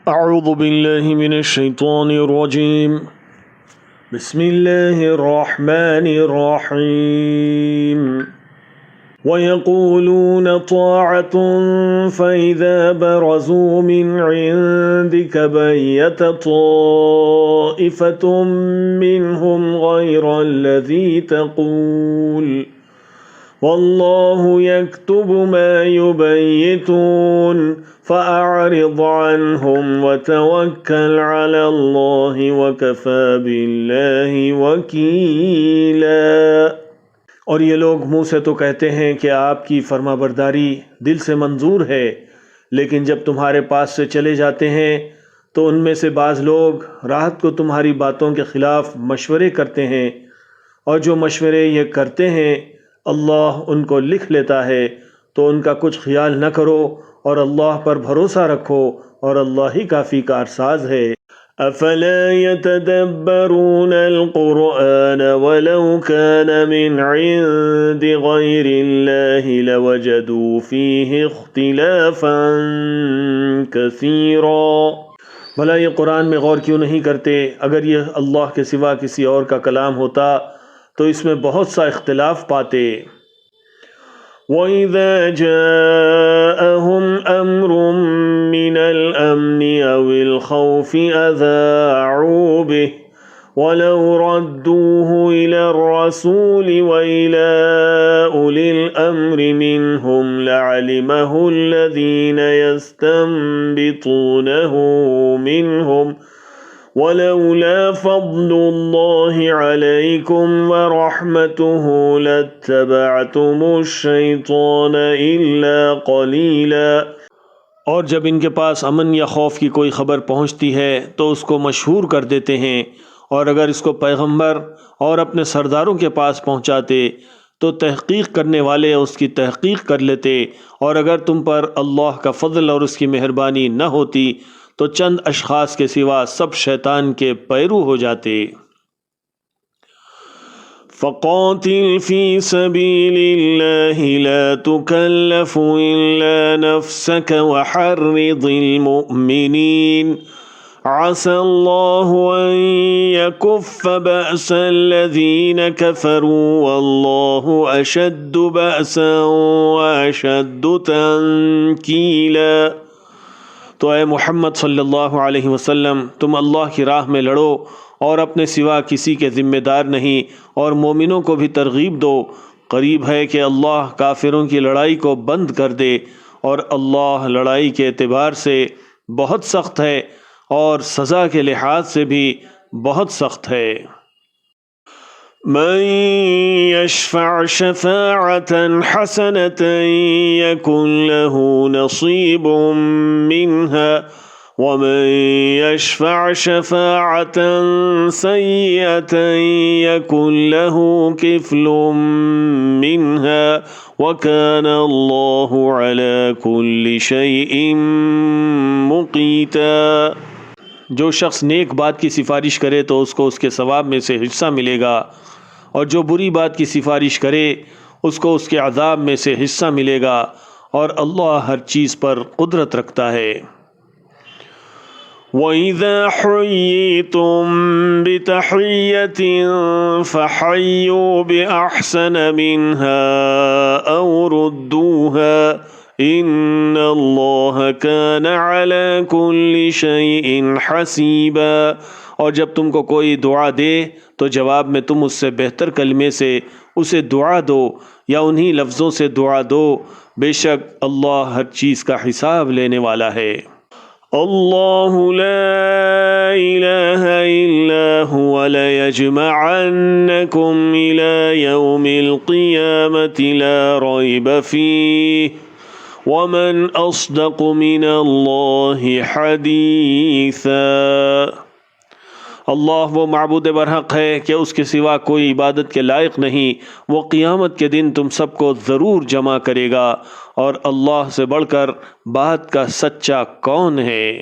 أعوذ بالله من الشيطان الرجيم. بسم الله الرحمن الرحيم. ويقولون طاعة فإذا برزوا من عندك بيت طائفة منهم غير الذي تقول والله يكتب ما يبيتون فأعرض عنهم وتوكل على الله وكفى بالله وكيلا۔ اور یہ لوگ منہ سے تو کہتے ہیں کہ آپ کی فرما برداری دل سے منظور ہے، لیکن جب تمہارے پاس سے چلے جاتے ہیں تو ان میں سے بعض لوگ رات کو تمہاری باتوں کے خلاف مشورے کرتے ہیں، اور جو مشورے یہ کرتے ہیں اللہ ان کو لکھ لیتا ہے، تو ان کا کچھ خیال نہ کرو اور اللہ پر بھروسہ رکھو، اور اللہ ہی کافی کارساز ہے۔ افلا يتدبرون القرآن ولو كان من عند غير الله لوجدوا فيه اختلافا كثيرا۔ بھلا یہ قرآن میں غور کیوں نہیں کرتے؟ اگر یہ اللہ کے سوا کسی اور کا کلام ہوتا تو اس میں بہت سا اختلاف پاتے۔ وَإِذَا جَاءَهُمْ أَمْرٌ مِّنَ الْأَمْنِ أَوِ الْخَوْفِ أَذَاعُوا بِهِ وَلَوْ رَدُّوهُ إِلَى الرَّسُولِ وَإِلَى أُولِي الْأَمْرِ مِنْهُمْ لَعَلِمَهُ الَّذِينَ يَسْتَنبِطُونَهُ مِنْهُمْ وَلَوْلَا فَضْلُ اللَّهِ عَلَيْكُمْ وَرَحْمَتُهُ لَاتَّبَعْتُمُ الشَّيْطَانَ إِلَّا قَلِيلًا۔ اور جب ان کے پاس امن یا خوف کی کوئی خبر پہنچتی ہے تو اس کو مشہور کر دیتے ہیں، اور اگر اس کو پیغمبر اور اپنے سرداروں کے پاس پہنچاتے تو تحقیق کرنے والے اس کی تحقیق کر لیتے، اور اگر تم پر اللہ کا فضل اور اس کی مہربانی نہ ہوتی تو چند اشخاص کے سوا سب شیطان کے پیرو ہو جاتے۔ فَقَاتِلْ فِي سَبِيلِ اللَّهِ لَا تُكَلَّفُ إِلَّا نَفْسَكَ وَحَرِّضِ الْمُؤْمِنِينَ عَسَى اللَّهُ أَن يَكُفَّ بَأْسَ الَّذِينَ كَفَرُوا وَاللَّهُ أَشَدُّ بَأْسًا وَأَشَدُّ تَنكِيلًا۔ تو اے محمد صلی اللہ علیہ وسلم، تم اللہ کی راہ میں لڑو اور اپنے سوا کسی کے ذمہ دار نہیں، اور مومنوں کو بھی ترغیب دو۔ قریب ہے کہ اللہ کافروں کی لڑائی کو بند کر دے، اور اللہ لڑائی کے اعتبار سے بہت سخت ہے اور سزا کے لحاظ سے بھی بہت سخت ہے۔ من يشفع شفاعة حسنة يكن له نصيب منها ومن يشفع شفاعة سيئة يكن له كفل منها وكان الله على كل شيء مقيتا۔ جو شخص نیک بات کی سفارش کرے تو اس کو اس کے ثواب میں سے حصہ ملے گا، اور جو بری بات کی سفارش کرے اس کو اس کے عذاب میں سے حصہ ملے گا، اور اللہ ہر چیز پر قدرت رکھتا ہے۔ وَإِذَا حُيِّيتُم بِتَحِيَّةٍ فَحَيُّوا بِأَحْسَنَ مِنْهَا أَوْ رُدُّوهَا إِنَّ اللَّهَ كَانَ عَلَى كُلِّ شَيْءٍ حَسِيبًا۔ اور جب تم کو کوئی دعا دے تو جواب میں تم اس سے بہتر کلمے سے اسے دعا دو یا انہی لفظوں سے دعا دو، بے شک اللہ ہر چیز کا حساب لینے والا ہے۔ اللہ لا الہ الا هو ليجمعنکم الى یوم القیامة لا ریب فیہ ومن اصدق من اللہ حدیثا۔ اللہ وہ معبود برحق ہے کہ اس کے سوا کوئی عبادت کے لائق نہیں، وہ قیامت کے دن تم سب کو ضرور جمع کرے گا، اور اللہ سے بڑھ کر بات کا سچا کون ہے؟